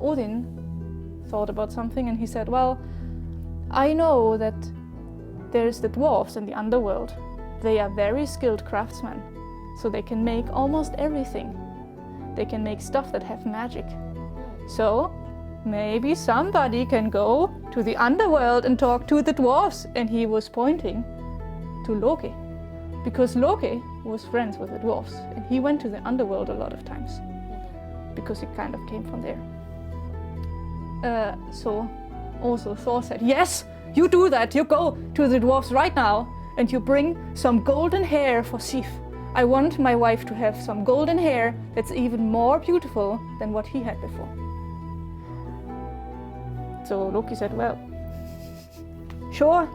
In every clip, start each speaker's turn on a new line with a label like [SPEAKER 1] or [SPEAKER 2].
[SPEAKER 1] Odin thought about something and he said, well, I know that there's the dwarves in the underworld. They are very skilled craftsmen, so they can make almost everything. They can make stuff that have magic. So maybe somebody can go to the underworld and talk to the dwarves. And he was pointing to Loki, because Loki was friends with the dwarves and he went to the underworld a lot of times because he kind of came from there. So also Thor said, yes, you do that. You go to the dwarves right now and you bring some golden hair for Sif. I want my wife to have some golden hair that's even more beautiful than what he had before. So Loki said, well, sure,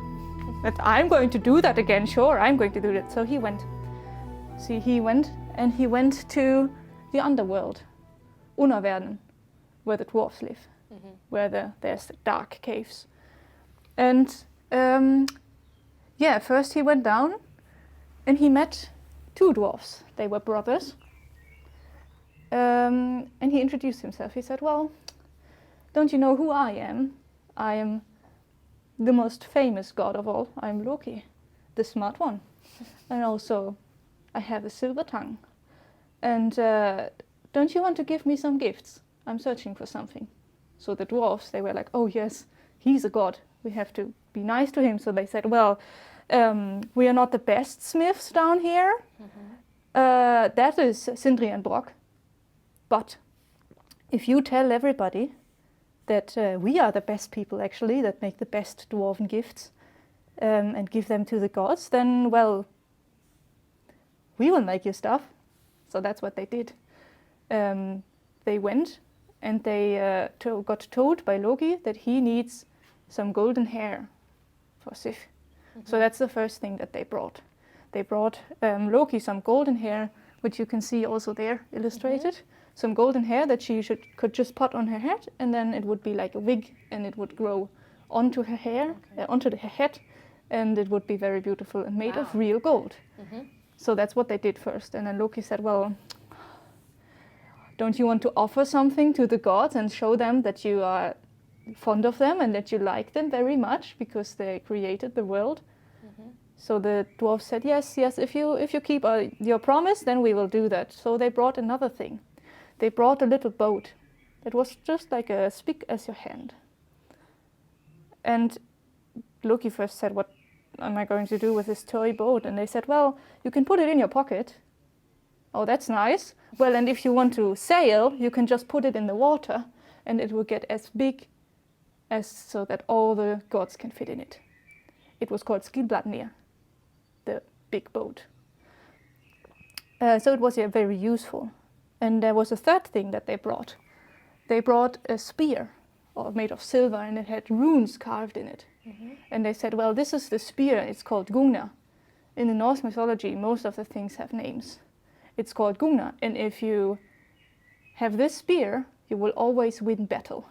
[SPEAKER 1] that I'm going to do that again. Sure, I'm going to do that. So he went. See, he went to the underworld, Underverden, where the dwarves live, where there's the dark caves. And first he went down and he met two dwarfs. They were brothers. And he introduced himself. He said, well, don't you know who I am? I am the most famous god of all. I'm Loki, the smart one. And also, I have a silver tongue. And don't you want to give me some gifts? I'm searching for something. So the dwarfs, they were like, oh yes, he's a god. We have to be nice to him. So they said, well, we are not the best smiths down here. That is Sindri and Brock. But if you tell everybody that we are the best people actually, that make the best dwarven gifts and give them to the gods, then, well, we will make you stuff. So that's what they did. They went and they got told by Loki that he needs some golden hair for Sif. So that's the first thing that they brought. They brought Loki some golden hair, which you can see also there illustrated. Some golden hair that she could just put on her head, and then it would be like a wig, and it would grow onto her hair, onto her head, and it would be very beautiful and made of real gold. So that's what they did first. And then Loki said, well, don't you want to offer something to the gods and show them that you are fond of them and that you like them very much because they created the world? So the dwarves said, yes, if you keep your promise, then we will do that. So they brought another thing. They brought a little boat that was just like as big as your hand. And Loki first said, what am I going to do with this toy boat? And they said, well, you can put it in your pocket. Oh, that's nice. Well, and if you want to sail, you can just put it in the water and it will get as big as so that all the gods can fit in it. It was called Skilbladnir, the big boat. So it was very useful. And there was a third thing that they brought. They brought a spear made of silver, and it had runes carved in it. And they said, well, this is the spear. It's called Gunnar. In the Norse mythology, most of the things have names. It's called Gunnar, and if you have this spear, you will always win battle.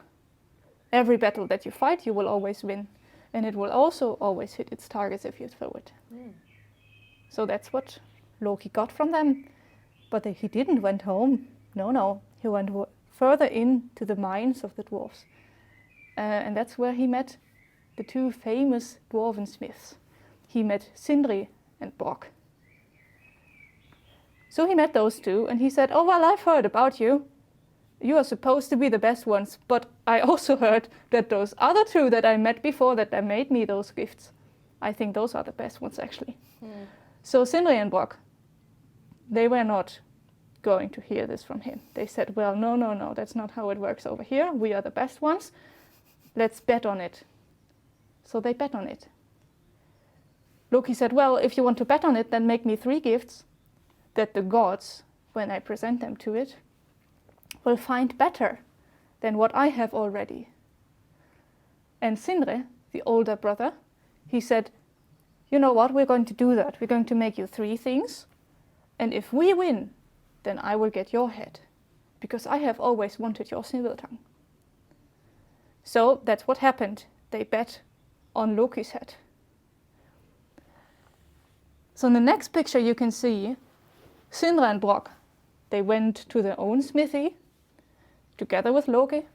[SPEAKER 1] Every battle that you fight, you will always win. And it will also always hit its targets if you throw it. So that's what Loki got from them. But he didn't went home. No. He went further into the mines of the dwarves. And that's where he met the two famous dwarven smiths. He met Sindri and Brock. So he met those two and he said, oh, well, I've heard about you. You are supposed to be the best ones, but I also heard that those other two that I met before that made me those gifts, I think those are the best ones actually. So Sindri and Brock, they were not going to hear this from him. They said, well, no, that's not how it works over here. We are the best ones. Let's bet on it. So they bet on it. Loki said, well, if you want to bet on it, then make me 3 gifts that the gods, when I present them to it, will find better than what I have already. And Sindri, the older brother, he said, you know what, we're going to do that. We're going to make you 3 things. And if we win, then I will get your head, because I have always wanted your silver tongue. So that's what happened. They bet on Loki's head. So in the next picture you can see Sindri and Brock. They went to their own smithy together with Loki,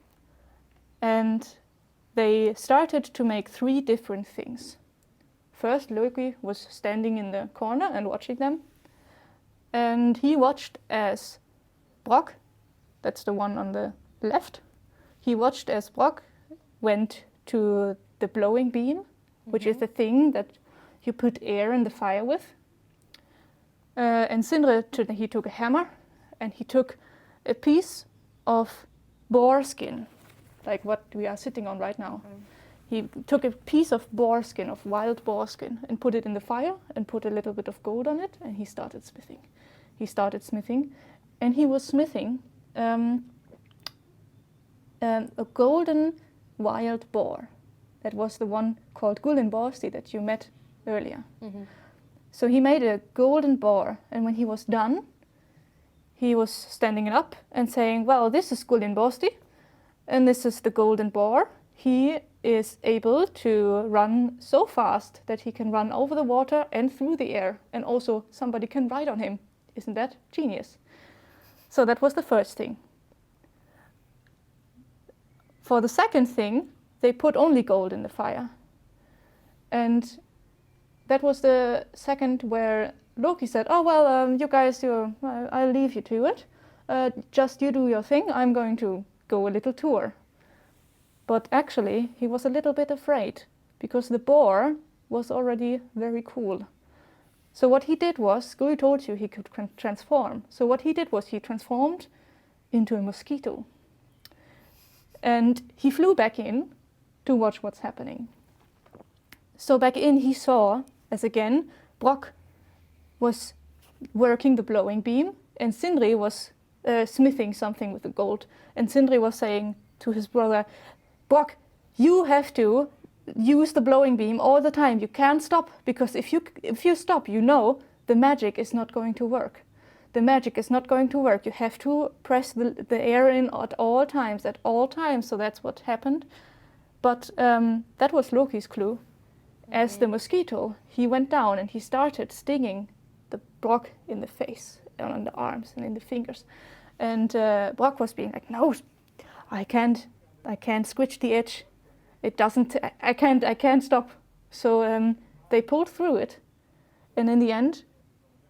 [SPEAKER 1] And they started to make 3 different things. First, Loki was standing in the corner and watching them. And he watched as Brock, that's the one on the left, he watched as Brock went to the blowing beam, which is the thing that you put air in the fire with. And Sindri, he took a hammer and he took a piece of boar skin, like what we are sitting on right now. He took a piece of boar skin, of wild boar skin, and put it in the fire and put a little bit of gold on it, and he started smithing. And he was smithing a golden wild boar. That was the one called Gudernes that you met earlier. So he made a golden boar, and when he was done, he was standing it up and saying, well, this is Gudernes, and this is the golden boar. He is able to run so fast that he can run over the water and through the air, and also somebody can ride on him. Isn't that genius? So that was the first thing. For the second thing, they put only gold in the fire. And that was the second where Loki said, oh, well, you guys, I'll leave you to it. Just you do your thing. I'm going to go a little tour. But actually, he was a little bit afraid because the boar was already very cool. So what he did was, Guri told you he could transform. So what he did was he transformed into a mosquito. And he flew back in to watch what's happening. So back in he saw, as again, Brock was working the blowing beam and Sindri was smithing something with the gold. And Sindri was saying to his brother, Brock, you have to use the blowing beam all the time. You can't stop, because if you stop, you know the magic is not going to work. The magic is not going to work. You have to press the air in at all times. So that's what happened. But that was Loki's clue. As the mosquito, he went down and he started stinging the Brock in the face, and on the arms and in the fingers. And Brock was being like, no, I can't squitch the edge. It doesn't, I can't stop. So they pulled through it. And in the end,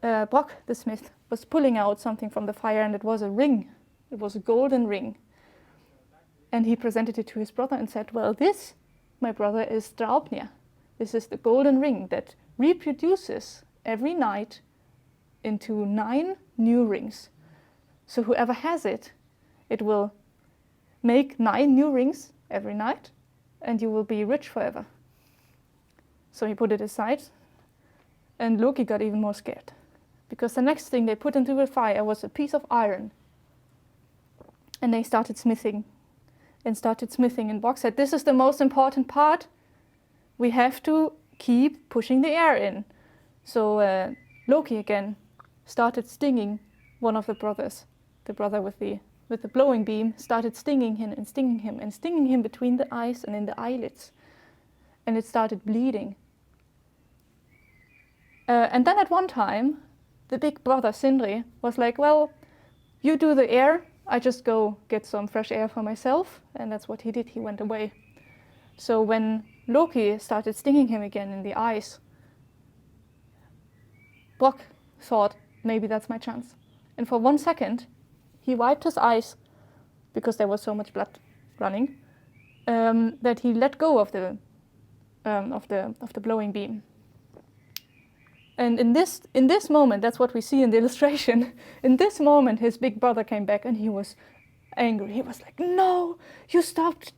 [SPEAKER 1] Brock the smith was pulling out something from the fire, and it was a ring. It was a golden ring. And he presented it to his brother and said, well, this, my brother, is Draupnir. This is the golden ring that reproduces every night into 9 new rings. So whoever has it, it will make 9 new rings every night, and you will be rich forever. So he put it aside, and Loki got even more scared, because the next thing they put into the fire was a piece of iron. And they started smithing, and Brock said, this is the most important part. We have to keep pushing the air in. So Loki again started stinging one of the brothers. The brother with the blowing beam started stinging him between the eyes and in the eyelids. And it started bleeding. And then at one time, the big brother Sindri was like, well, you do the air, I just go get some fresh air for myself. And that's what he did, he went away. So when Loki started stinging him again in the eyes, Brock thought, maybe that's my chance. And for 1 second, he wiped his eyes, because there was so much blood running, that he let go of the blowing beam. And in this moment, that's what we see in the illustration. In this moment, his big brother came back and he was angry. He was like, "No, you stopped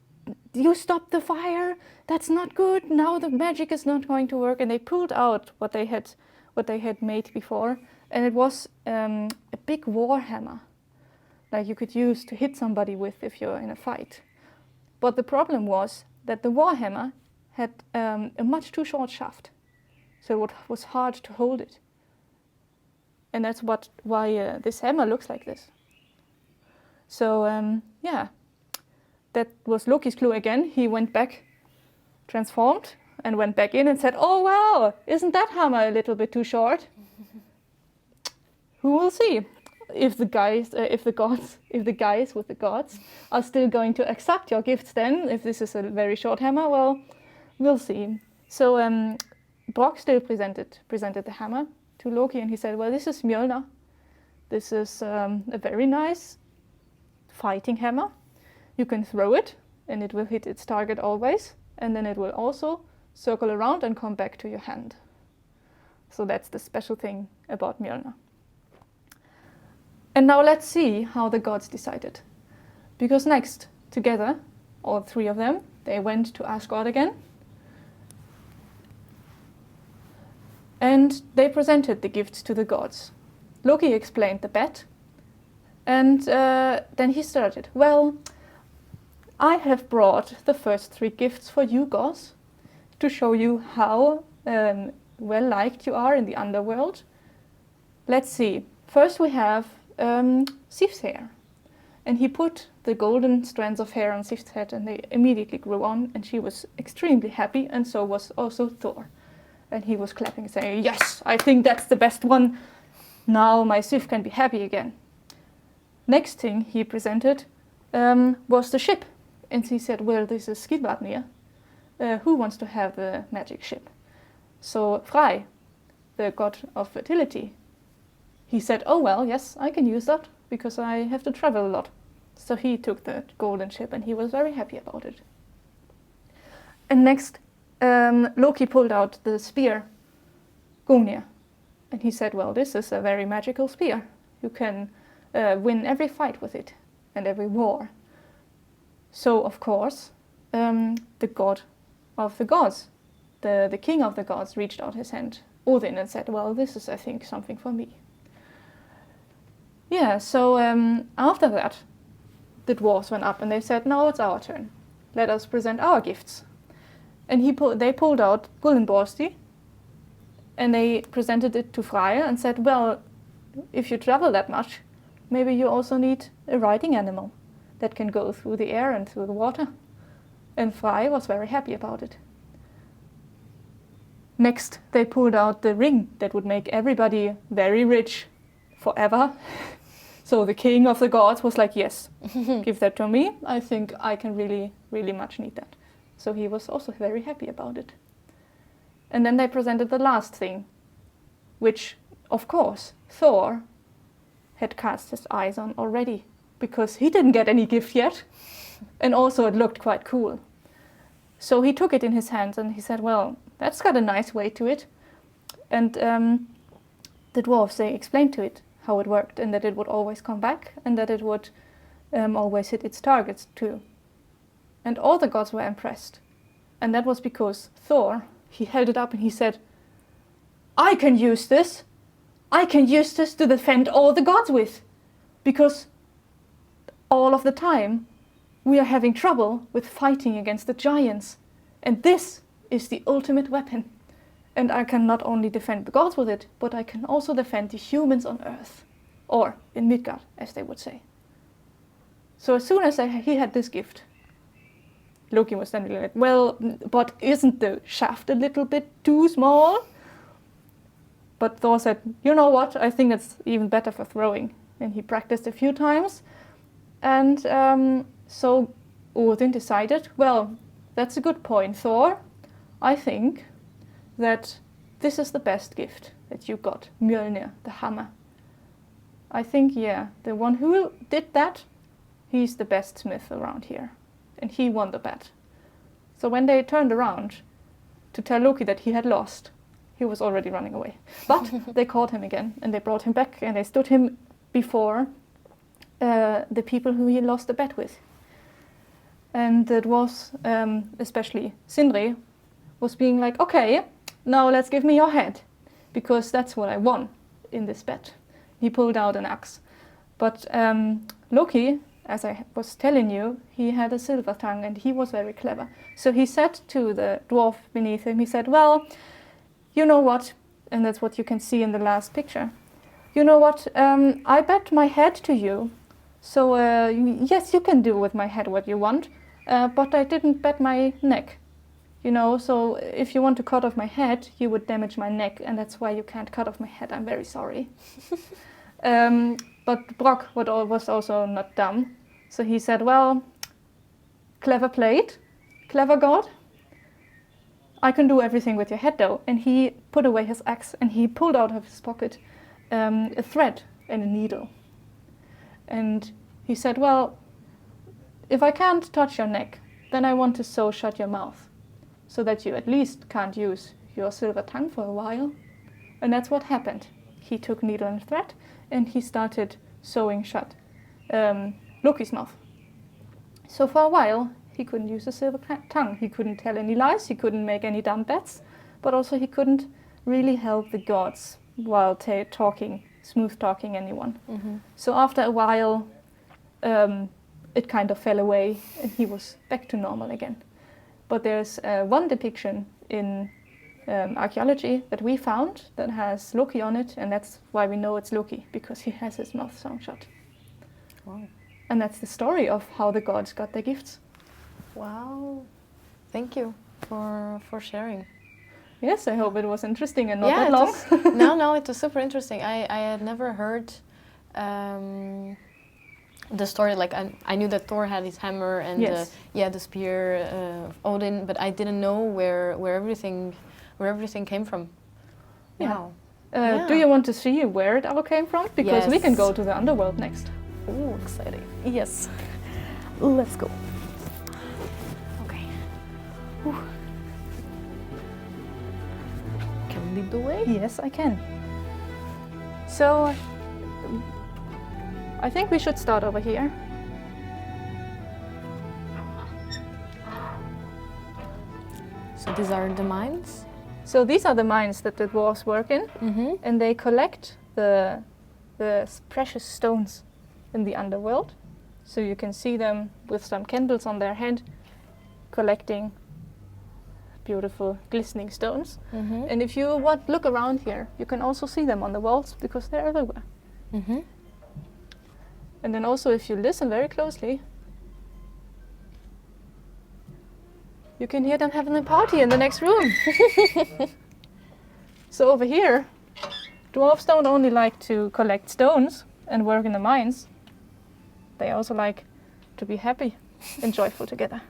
[SPEAKER 1] the fire. That's not good. Now the magic is not going to work." And they pulled out what they had made before, and it was a big war hammer, like you could use to hit somebody with if you're in a fight. But the problem was that the war hammer had a much too short shaft, so it was hard to hold it. And that's why this hammer looks like this. So yeah, that was Loki's clue again. He went back, transformed, and went back in and said, "Oh well, isn't that hammer a little bit too short?" Who will see? if the guys with the gods are still going to accept your gifts then, if this is a very short hammer, well, we'll see. So Brock still presented the hammer to Loki, and he said, well, this is Mjolnir. This is a very nice fighting hammer. You can throw it, and it will hit its target always, and then it will also circle around and come back to your hand. So that's the special thing about Mjolnir. And now let's see how the gods decided. Because next, together, all three of them, they went to Asgard again. And they presented the gifts to the gods. Loki explained the bet. And then he started. Well, I have brought the first three gifts for you gods to show you how well liked you are in the underworld. Let's see. First we have Sif's hair. And he put the golden strands of hair on Sif's head, and they immediately grew on, and she was extremely happy, and so was also Thor. And he was clapping, saying, yes, I think that's the best one. Now my Sif can be happy again. Next thing he presented was the ship. And he said, well, this is Skidbladnir. Who wants to have the magic ship? So Frey, the god of fertility, he said, oh, well, yes, I can use that because I have to travel a lot. So he took the golden ship, and he was very happy about it. And next, Loki pulled out the spear, Gungnir. And he said, well, this is a very magical spear. You can win every fight with it and every war. So, of course, the god of the gods, the king of the gods, reached out his hand, Odin, and said, well, this is, I think, something for me. Yeah, so after that, the dwarves went up and they said, now it's our turn. Let us present our gifts. And they pulled out Gullinborsti, and they presented it to Freyr and said, well, if you travel that much, maybe you also need a riding animal that can go through the air and through the water. And Freyr was very happy about it. Next, they pulled out the ring that would make everybody very rich forever. So the king of the gods was like, yes, give that to me. I think I can really, really much need that. So he was also very happy about it. And then they presented the last thing, which, of course, Thor had cast his eyes on already, because he didn't get any gift yet. And also it looked quite cool. So he took it in his hands and he said, well, that's got a nice weight to it. And the dwarves, they explained to it how it worked, and that it would always come back, and that it would always hit its targets too. And all the gods were impressed. And that was because Thor, he held it up and he said, I can use this. I can use this to defend all the gods with. Because all of the time we are having trouble with fighting against the giants. And this is the ultimate weapon. And I can not only defend the gods with it, but I can also defend the humans on Earth. Or in Midgard, as they would say. So as soon as he had this gift, Loki was then like, well, but isn't the shaft a little bit too small? But Thor said, you know what, I think that's even better for throwing. And he practiced a few times. And so Odin decided, well, that's a good point, Thor. I think that this is the best gift that you got, Mjolnir, the hammer. I think, yeah, the one who did that, he's the best smith around here. And he won the bet. So when they turned around to tell Loki that he had lost, he was already running away. But they caught him again, and they brought him back, and they stood him before the people who he lost the bet with. And it was, especially Sindri, was being like, okay, now let's give me your head, because that's what I won in this bet. He pulled out an axe. But Loki, as I was telling you, he had a silver tongue and he was very clever. So he said to the dwarf beneath him, he said, well, you know what, and that's what you can see in the last picture. You know what, I bet my head to you. So yes, you can do with my head what you want, but I didn't bet my neck. You know, so if you want to cut off my head, you would damage my neck, and that's why you can't cut off my head. I'm very sorry. But Brock was also not dumb. So he said, well, clever played, clever god. I can do everything with your head though. And he put away his axe and he pulled out of his pocket a thread and a needle. And he said, well, if I can't touch your neck, then I want to sew shut your mouth so that you at least can't use your silver tongue for a while. And that's what happened. He took needle and thread and he started sewing shut Loki's mouth. So for a while, he couldn't use a silver tongue. He couldn't tell any lies, he couldn't make any dumb bets, but also he couldn't really help the gods while smooth talking anyone. Mm-hmm. So after a while, it kind of fell away and he was back to normal again. But there's one depiction in archaeology that we found that has Loki on it, and that's why we know it's Loki, because he has his mouth sewn shut.
[SPEAKER 2] Wow.
[SPEAKER 1] And that's the story of how the gods got their gifts.
[SPEAKER 2] Wow. Thank you for sharing.
[SPEAKER 1] Yes, I hope it was interesting and not that long.
[SPEAKER 2] No, it was super interesting. I had never heard the story. Like I knew that Thor had his hammer and the spear of Odin, but I didn't know where everything came from.
[SPEAKER 1] Yeah.
[SPEAKER 2] Wow.
[SPEAKER 1] Do you want to see where it all came from? Because we can go to the underworld next.
[SPEAKER 2] Ooh, exciting. Yes. Let's go. Okay. Whew. Can we lead the way?
[SPEAKER 1] Yes, I can. So, I think we should start over here.
[SPEAKER 2] So these are the mines?
[SPEAKER 1] So these are the mines that the dwarves work in, and they collect the precious stones in the underworld. So you can see them with some candles on their head, collecting beautiful glistening stones. And if you look around here, you can also see them on the walls because they're everywhere. And then also if you listen very closely, you can hear them having a party in the next room. So over here, dwarves don't only like to collect stones and work in the mines, they also like to be happy and joyful together.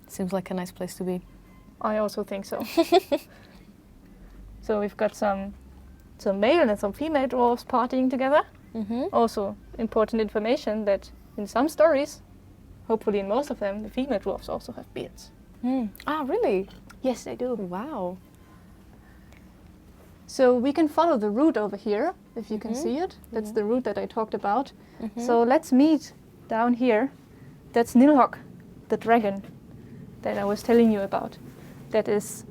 [SPEAKER 2] Seems like a nice place to be.
[SPEAKER 1] I also think so. So we've got some male and some female dwarves partying together. Also important information that in some stories, hopefully in most of them, the female dwarves also have beards.
[SPEAKER 2] Ah, really?
[SPEAKER 1] Yes, they do.
[SPEAKER 2] Wow.
[SPEAKER 1] So we can follow the route over here, if you can see it. That's the route that I talked about. So let's meet down here. That's Nilhogg, the dragon that I was telling you about. That is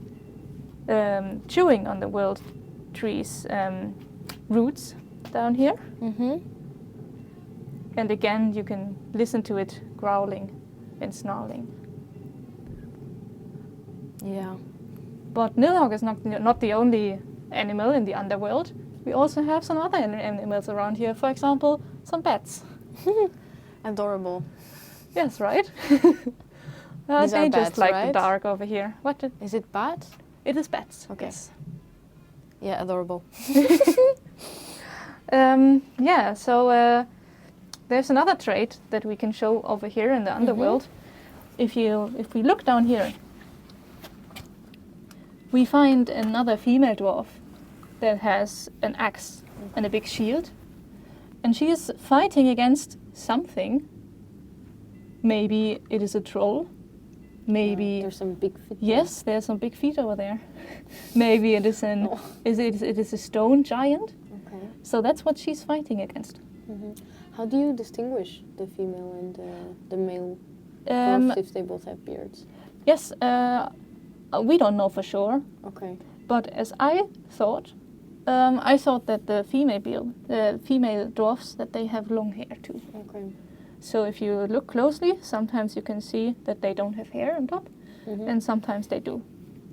[SPEAKER 1] chewing on the world tree's roots down here. And again, you can listen to it growling and snarling.
[SPEAKER 2] Yeah.
[SPEAKER 1] But Nilhogg is not the only animal in the underworld. We also have some other animals around here. For example, some bats.
[SPEAKER 2] Adorable.
[SPEAKER 1] Yes, right?
[SPEAKER 2] These
[SPEAKER 1] they
[SPEAKER 2] are
[SPEAKER 1] just
[SPEAKER 2] bats,
[SPEAKER 1] like
[SPEAKER 2] right?
[SPEAKER 1] the dark over here.
[SPEAKER 2] Is it bats?
[SPEAKER 1] It is bats.
[SPEAKER 2] Okay.
[SPEAKER 1] Yes.
[SPEAKER 2] Yeah, adorable.
[SPEAKER 1] So there's another trait that we can show over here in the underworld. If we look down here, we find another female dwarf that has an axe and a big shield, and she is fighting against something. Maybe it is a troll. Maybe
[SPEAKER 2] there's some big feet.
[SPEAKER 1] Yes, there's some big feet over there. Maybe it is it is a stone giant.
[SPEAKER 2] Okay.
[SPEAKER 1] So that's what she's fighting against.
[SPEAKER 2] How do you distinguish the female and the male dwarf if they both have beards?
[SPEAKER 1] Yes, we don't know for sure.
[SPEAKER 2] Okay.
[SPEAKER 1] But as I thought that the female dwarfs, that they have long hair too.
[SPEAKER 2] Okay.
[SPEAKER 1] So if you look closely, sometimes you can see that they don't have hair on top, and sometimes they do.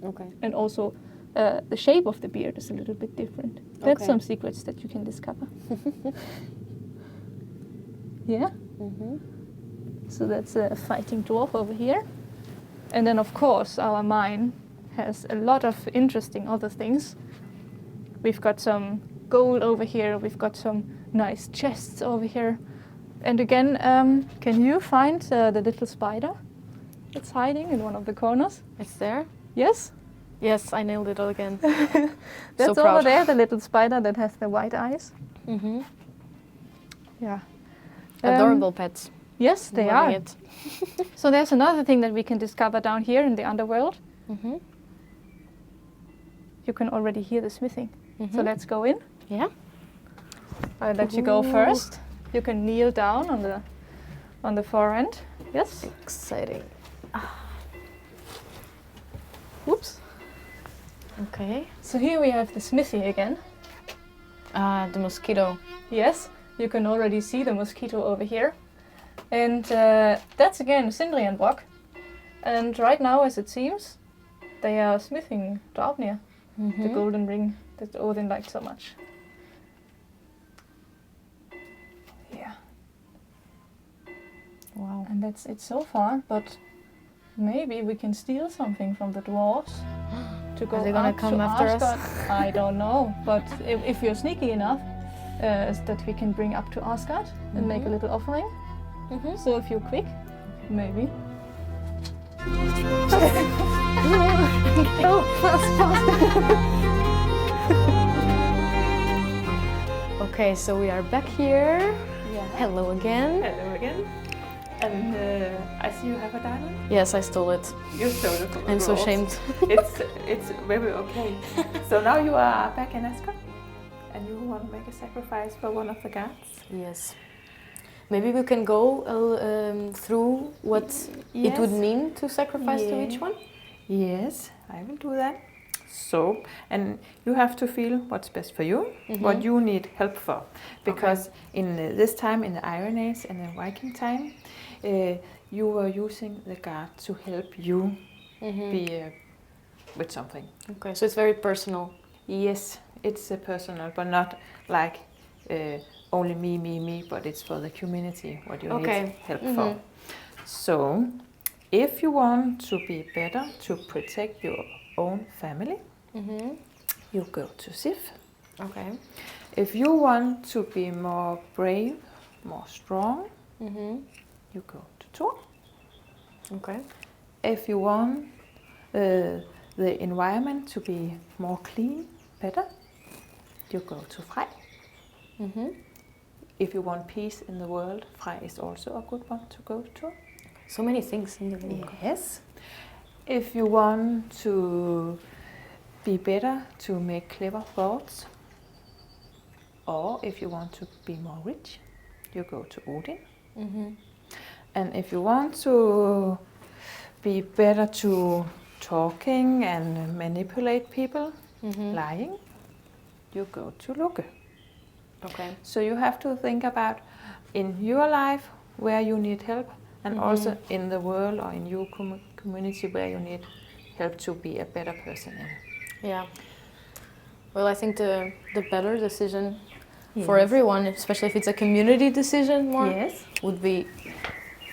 [SPEAKER 2] Okay.
[SPEAKER 1] And also, the shape of the beard is a little bit different. That's some secrets that you can discover. Yeah? So that's a fighting dwarf over here. And then, of course, our mine has a lot of interesting other things. We've got some gold over here. We've got some nice chests over here. And again, can you find the little spider? It's hiding in one of the corners.
[SPEAKER 2] It's there?
[SPEAKER 1] Yes?
[SPEAKER 2] Yes, I nailed it again.
[SPEAKER 1] That's
[SPEAKER 2] so
[SPEAKER 1] over there, the little spider that has the white eyes.
[SPEAKER 2] Mm-hmm.
[SPEAKER 1] Yeah.
[SPEAKER 2] Adorable pets.
[SPEAKER 1] Yes, they
[SPEAKER 2] Loving
[SPEAKER 1] are.
[SPEAKER 2] it.
[SPEAKER 1] So there's another thing that we can discover down here in the underworld.
[SPEAKER 2] Mm-hmm.
[SPEAKER 1] You can already hear the smithing.
[SPEAKER 2] Mm-hmm.
[SPEAKER 1] So let's go in.
[SPEAKER 2] Yeah.
[SPEAKER 1] I'll let you go first. You can kneel down on the far end. Yes?
[SPEAKER 2] Exciting.
[SPEAKER 1] Oops.
[SPEAKER 2] Okay.
[SPEAKER 1] So here we have the smithy again.
[SPEAKER 2] The mosquito.
[SPEAKER 1] Yes, you can already see the mosquito over here. And that's again Sindri and Brock. And right now, as it seems, they are smithing Draupnir, the golden ring that Odin liked so much. Yeah.
[SPEAKER 2] Wow.
[SPEAKER 1] And that's it so far, but maybe we can steal something from the dwarves to go
[SPEAKER 2] Are they gonna
[SPEAKER 1] up
[SPEAKER 2] come
[SPEAKER 1] to
[SPEAKER 2] after
[SPEAKER 1] Asgard.
[SPEAKER 2] us?
[SPEAKER 1] I don't know, but if you're sneaky enough, is that we can bring up to Asgard and make a little offering.
[SPEAKER 2] Mm-hmm.
[SPEAKER 1] So if you're quick, maybe. Oh, fast.
[SPEAKER 2] Okay, so we are back here.
[SPEAKER 3] Yeah.
[SPEAKER 2] Hello again.
[SPEAKER 3] Hello again. And I see you have a diamond.
[SPEAKER 2] Yes, I stole it.
[SPEAKER 3] You stole it from the
[SPEAKER 2] I'm so
[SPEAKER 3] dwarves.
[SPEAKER 2] ashamed.
[SPEAKER 3] It's very okay. So now you are back in Asgard, and you want to make a sacrifice for one of the gods.
[SPEAKER 2] Yes. Maybe we can go through what it would mean to sacrifice to each one?
[SPEAKER 3] Yes, I will do that. So, and you have to feel what's best for you, what you need help for. Because in this time, in the Iron Age and the Viking time, you were using the god to help you be with something.
[SPEAKER 2] Okay, so it's very personal.
[SPEAKER 3] Yes, it's personal, but not like only me, but it's for the community, what you need help for. So, if you want to be better, to protect your own family, you go to Sif.
[SPEAKER 2] Okay.
[SPEAKER 3] If you want to be more brave, more strong, you go to Thor.
[SPEAKER 2] Okay.
[SPEAKER 3] If you want the environment to be more clean, better, you go to Frej. If you want peace in the world, Frej is also a good one to go to.
[SPEAKER 2] So many things in the book.
[SPEAKER 3] Yes. If you want to be better, to make clever thoughts, or if you want to be more rich, you go to Odin. And if you want to be better to talking and manipulate people, lying, you go to Loke.
[SPEAKER 2] Okay.
[SPEAKER 3] So you have to think about in your life where you need help, and also in the world or in your community where you need help to be a better person in.
[SPEAKER 2] Yeah. Well, I think the better decision for everyone, especially if it's a community decision more, would be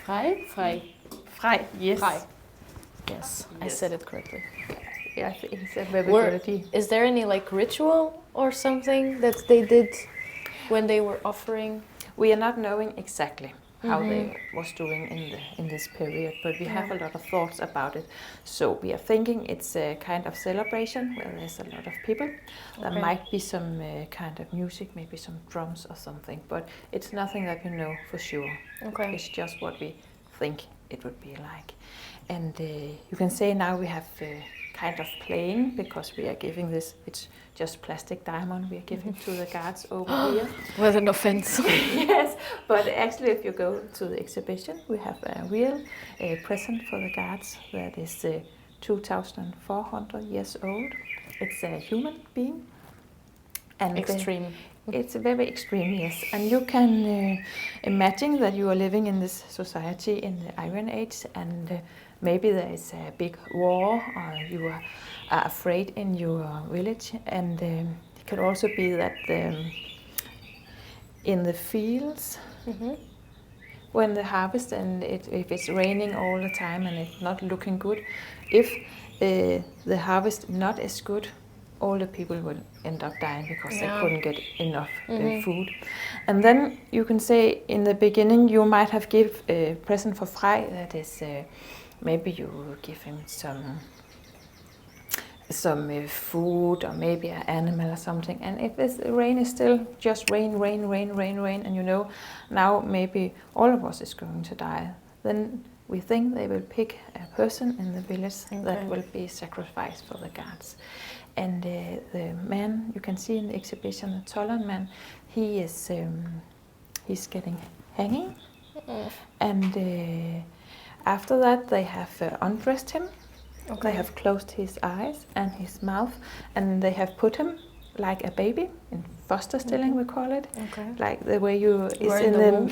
[SPEAKER 2] Frej?
[SPEAKER 3] Frej, yes.
[SPEAKER 2] Frej. Yes, I said it correctly.
[SPEAKER 3] Yeah, I think it's a very good idea.
[SPEAKER 2] Is there any like ritual or something that they did when they were offering?
[SPEAKER 3] We are not knowing exactly how they was doing in this period, but we have a lot of thoughts about it. So we are thinking it's a kind of celebration where there's a lot of people. There might be some kind of music, maybe some drums or something, but it's nothing that we know for sure.
[SPEAKER 2] Okay.
[SPEAKER 3] It's just what we think it would be like. And you can say now we have kind of playing, because we are giving this, it's just plastic diamond we are giving to the guards over here.
[SPEAKER 2] What an offense.
[SPEAKER 3] Yes, but actually if you go to the exhibition, we have a real present for the guards that is 2,400 years old. It's a human being. And
[SPEAKER 2] Extreme.
[SPEAKER 3] It's very extreme, yes. And you can imagine that you are living in this society in the Iron Age, and maybe there is a big war, or you are afraid in your village. And it can also be that in the fields, when the harvest, and if it's raining all the time and it's not looking good, if the harvest not as good, all the people will end up dying because they
[SPEAKER 2] Yeah.
[SPEAKER 3] couldn't get enough food. And then you can say in the beginning you might have give a present for Frej, that is maybe you give him some food or maybe an animal or something. And if the rain is still just rain, and you know now maybe all of us is going to die, then we think they will pick a person in the village that will be sacrificed for the gods. And the man you can see in the exhibition, the taller man, he is he's getting hanging. And after that they have undressed him. They have closed his eyes and his mouth, and they have put him like a baby in foster stilling, we call it, like the way you is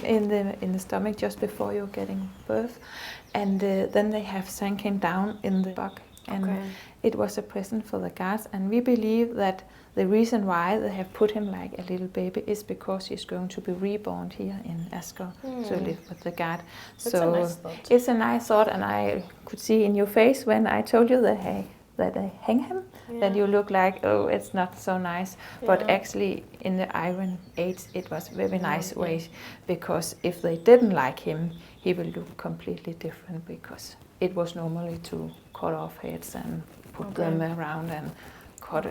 [SPEAKER 3] in the stomach just before you're getting birth. And then they have sank him down in the bog, and it was a present for the gods. And we believe that the reason why they have put him like a little baby is because he's going to be reborn here in Asker to live with the god.
[SPEAKER 2] That's a nice thought.
[SPEAKER 3] It's a nice thought, and I could see in your face when I told you that they hang him, that you look like, oh, it's not so nice. But actually in the Iron Age it was very nice way, because if they didn't like him, he will look completely different, because it was normally to cut off heads and put them around and cut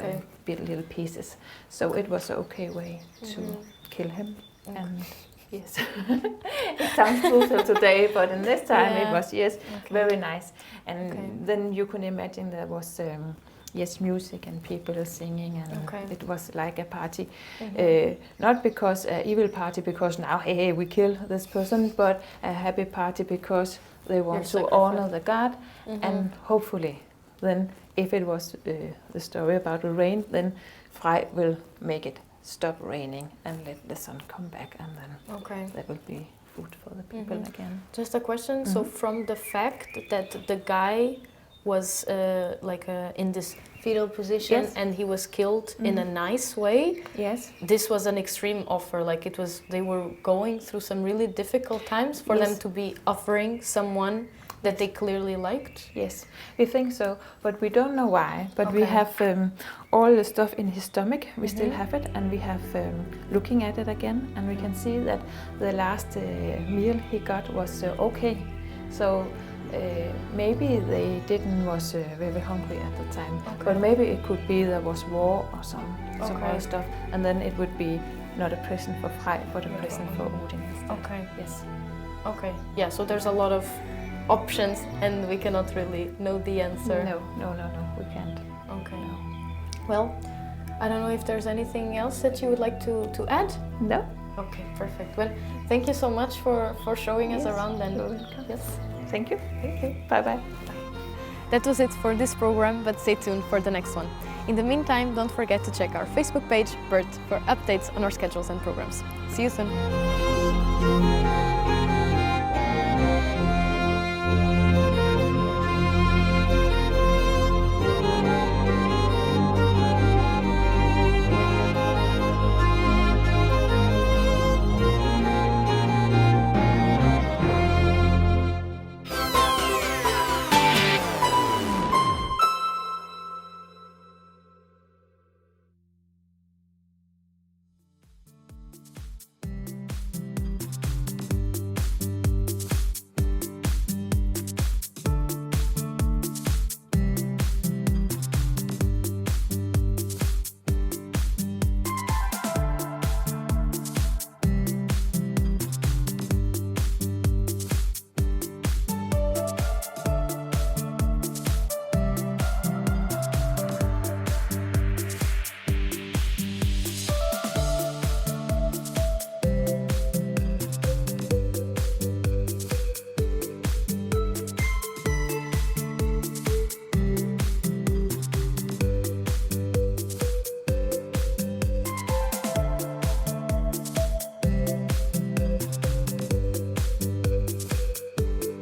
[SPEAKER 3] little pieces. So it was an okay way to kill him. And yes, it sounds brutal today, but in this time it was very nice. And then you can imagine there was music and people singing, and it was like a party. Not because an evil party, because now hey we kill this person, but a happy party because they want to honor the god. And hopefully then, if it was the story about the rain, then Frej will make it stop raining and let the sun come back, and then there will be food for the people again.
[SPEAKER 2] Just a question. So from the fact that the guy was in this fetal position and he was killed in a nice way, this was an extreme offer. Like it was, they were going through some really difficult times for them to be offering someone that they clearly liked?
[SPEAKER 3] Yes, we think so, but we don't know why. But we have all the stuff in his stomach, we still have it, and we have looking at it again, and we can see that the last meal he got was okay. So maybe they was very hungry at the time, but maybe it could be there was war or some other stuff, and then it would be not a present for Frej, but a present for Odin instead. Yes.
[SPEAKER 2] Yeah, so there's a lot of options, and we cannot really know the answer.
[SPEAKER 3] No, we can't.
[SPEAKER 2] No. Well, I don't know if there's anything else that you would like to add?
[SPEAKER 3] No.
[SPEAKER 2] Okay, perfect. Well, thank you so much for showing us around, and
[SPEAKER 3] Thank you. Bye-bye.
[SPEAKER 2] That was it for this program, but stay tuned for the next one. In the meantime, don't forget to check our Facebook page, BURT, for updates on our schedules and programs. See you soon.